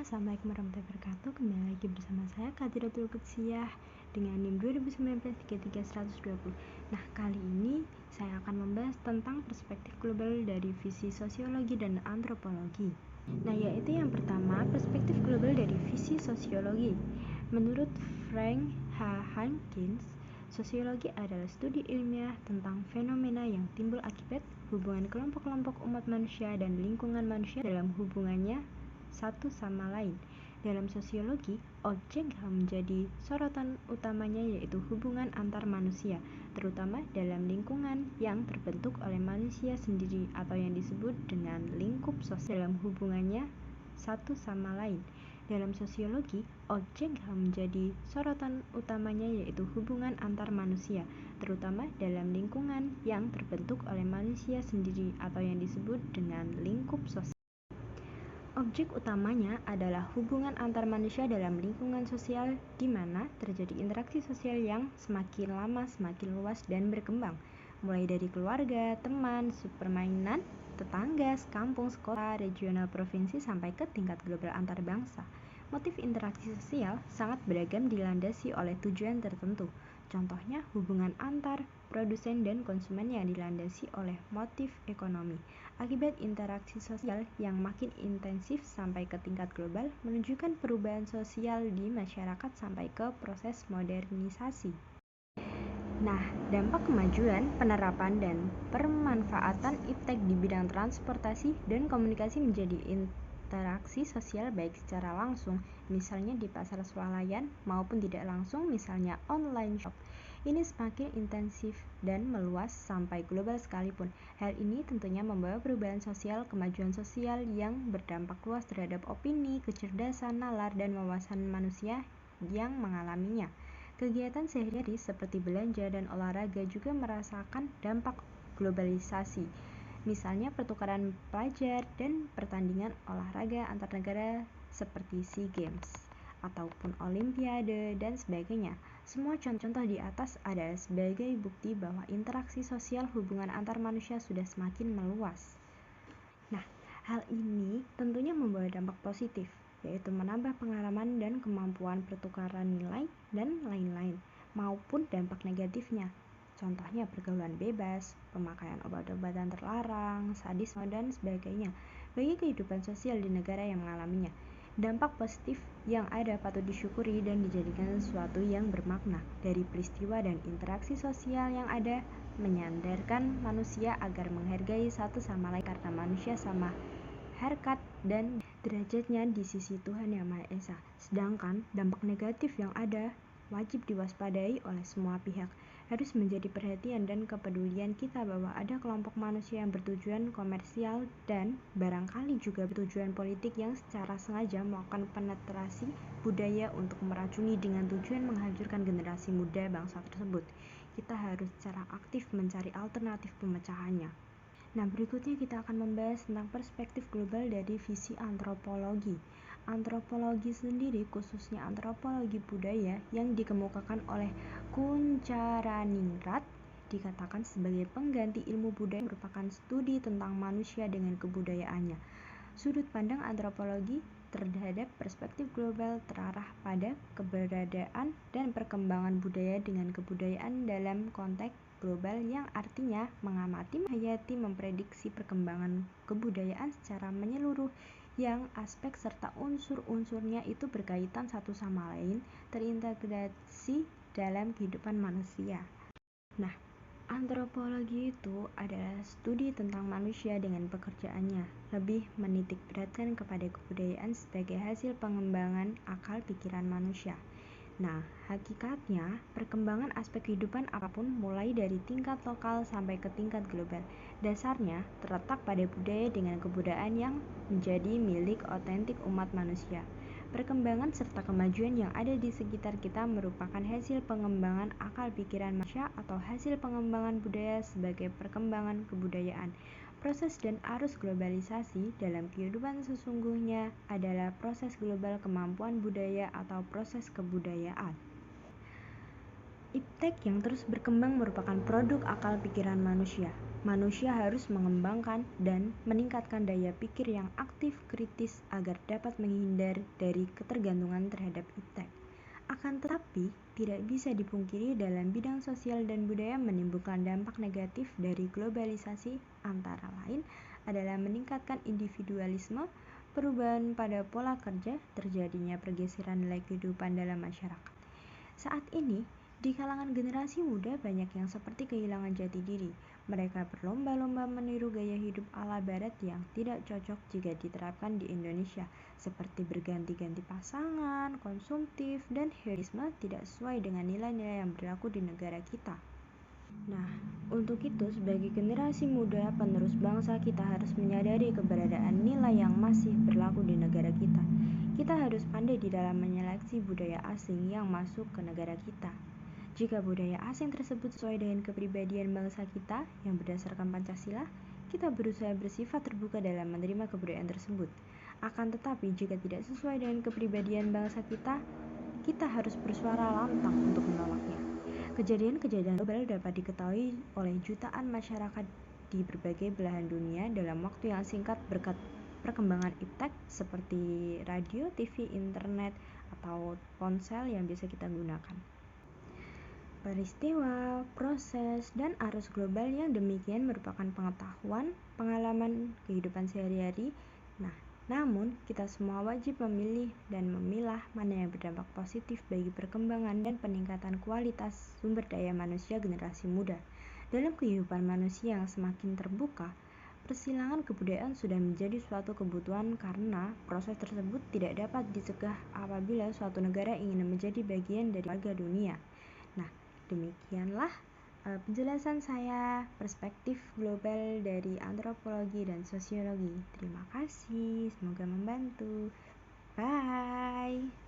Assalamualaikum warahmatullahi wabarakatuh. Kembali lagi bersama saya Kadiratul Kudsiyah dengan NIM 2019-33-120. Nah, kali ini saya akan membahas tentang perspektif global dari visi sosiologi dan antropologi. Nah, yaitu yang pertama, perspektif global dari visi sosiologi. Menurut Frank H. Hankins, sosiologi adalah studi ilmiah tentang fenomena yang timbul akibat hubungan kelompok-kelompok umat manusia dan lingkungan manusia dalam hubungannya satu sama lain. Dalam sosiologi, objek yang menjadi sorotan utamanya yaitu hubungan antar manusia, terutama dalam lingkungan yang terbentuk oleh manusia sendiri atau yang disebut dengan lingkup sosial dalam hubungannya satu sama lain. Dalam sosiologi, objek yang menjadi sorotan utamanya yaitu hubungan antar manusia, terutama dalam lingkungan yang terbentuk oleh manusia sendiri atau yang disebut dengan lingkup sosial. Objek utamanya adalah hubungan antar manusia dalam lingkungan sosial di mana terjadi interaksi sosial yang semakin lama semakin luas dan berkembang, mulai dari keluarga, teman, permainan, tetangga, kampung, kota, regional, provinsi, sampai ke tingkat global antar bangsa. Motif interaksi sosial sangat beragam dilandasi oleh tujuan tertentu. Contohnya hubungan antar produsen dan konsumen yang dilandasi oleh motif ekonomi. Akibat interaksi sosial yang makin intensif sampai ke tingkat global menunjukkan perubahan sosial di masyarakat sampai ke proses modernisasi. Nah, dampak kemajuan, penerapan, dan permanfaatan iptek di bidang transportasi dan komunikasi menjadi interaksi sosial baik secara langsung, misalnya di pasar swalayan, maupun tidak langsung, misalnya online shop. Ini semakin intensif dan meluas sampai global sekalipun. Hal ini tentunya membawa perubahan sosial, kemajuan sosial yang berdampak luas terhadap opini, kecerdasan, nalar, dan wawasan manusia yang mengalaminya. Kegiatan sehari-hari seperti belanja dan olahraga juga merasakan dampak globalisasi. Misalnya pertukaran pelajar dan pertandingan olahraga antar negara seperti SEA Games ataupun Olimpiade dan sebagainya. Semua contoh di atas adalah sebagai bukti bahwa interaksi sosial hubungan antar manusia sudah semakin meluas. Nah, hal ini tentunya membawa dampak positif, yaitu menambah pengalaman dan kemampuan pertukaran nilai dan lain-lain, maupun dampak negatifnya. Contohnya pergaulan bebas, pemakaian obat-obatan terlarang, sadisme, dan sebagainya bagi kehidupan sosial di negara yang mengalaminya. Dampak positif yang ada patut disyukuri dan dijadikan sesuatu yang bermakna. Dari peristiwa dan interaksi sosial yang ada menyadarkan manusia agar menghargai satu sama lain karena manusia sama harkat dan derajatnya di sisi Tuhan Yang Maha Esa. Sedangkan dampak negatif yang ada wajib diwaspadai oleh semua pihak. Harus menjadi perhatian dan kepedulian kita bahwa ada kelompok manusia yang bertujuan komersial dan barangkali juga bertujuan politik yang secara sengaja melakukan penetrasi budaya untuk meracuni dengan tujuan menghancurkan generasi muda bangsa tersebut. Kita harus secara aktif mencari alternatif pemecahannya. Nah, berikutnya kita akan membahas tentang perspektif global dari visi antropologi. Antropologi sendiri, khususnya antropologi budaya yang dikemukakan oleh Kuncharaningrat, dikatakan sebagai pengganti ilmu budaya, merupakan studi tentang manusia dengan kebudayaannya. Sudut pandang antropologi terhadap perspektif global terarah pada keberadaan dan perkembangan budaya dengan kebudayaan dalam konteks global, yang artinya mengamati, menghayati, memprediksi perkembangan kebudayaan secara menyeluruh yang aspek serta unsur-unsurnya itu berkaitan satu sama lain, terintegrasi dalam kehidupan manusia. Nah, antropologi itu adalah studi tentang manusia dengan pekerjaannya, lebih menitik beratkan kepada kebudayaan sebagai hasil pengembangan akal pikiran manusia. Nah, hakikatnya perkembangan aspek kehidupan apapun mulai dari tingkat lokal sampai ke tingkat global, dasarnya terletak pada budaya dengan kebudayaan yang menjadi milik otentik umat manusia. Perkembangan serta kemajuan yang ada di sekitar kita merupakan hasil pengembangan akal pikiran manusia atau hasil pengembangan budaya sebagai perkembangan kebudayaan. Proses dan arus globalisasi dalam kehidupan sesungguhnya adalah proses global kemampuan budaya atau proses kebudayaan. Iptek yang terus berkembang merupakan produk akal pikiran manusia. Manusia harus mengembangkan dan meningkatkan daya pikir yang aktif kritis agar dapat menghindar dari ketergantungan terhadap iptek. Akan tetapi, tidak bisa dipungkiri dalam bidang sosial dan budaya menimbulkan dampak negatif dari globalisasi, antara lain adalah meningkatkan individualisme, perubahan pada pola kerja, terjadinya pergeseran nilai kehidupan dalam masyarakat. Saat ini, di kalangan generasi muda banyak yang seperti kehilangan jati diri. Mereka berlomba-lomba meniru gaya hidup ala barat yang tidak cocok jika diterapkan di Indonesia, seperti berganti-ganti pasangan, konsumtif, dan hedonisme tidak sesuai dengan nilai-nilai yang berlaku di negara kita. Nah, untuk itu sebagai generasi muda penerus bangsa kita harus menyadari keberadaan nilai yang masih berlaku di negara kita. Kita harus pandai di dalam menyeleksi budaya asing yang masuk ke negara kita. Jika budaya asing tersebut sesuai dengan kepribadian bangsa kita yang berdasarkan Pancasila, kita berusaha bersifat terbuka dalam menerima kebudayaan tersebut. Akan tetapi jika tidak sesuai dengan kepribadian bangsa kita harus bersuara lantang untuk menolaknya. Kejadian-kejadian global dapat diketahui oleh jutaan masyarakat di berbagai belahan dunia dalam waktu yang singkat berkat perkembangan iptek seperti radio, TV, internet, atau ponsel yang bisa kita gunakan. Peristiwa, proses, dan arus global yang demikian merupakan pengetahuan, pengalaman kehidupan sehari-hari. Namun, kita semua wajib memilih dan memilah mana yang berdampak positif bagi perkembangan dan peningkatan kualitas sumber daya manusia generasi muda. Dalam kehidupan manusia yang semakin terbuka, persilangan kebudayaan sudah menjadi suatu kebutuhan karena proses tersebut tidak dapat dicegah apabila suatu negara ingin menjadi bagian dari warga dunia. Demikianlah penjelasan saya perspektif global dari antropologi dan sosiologi. Terima kasih, semoga membantu. Bye.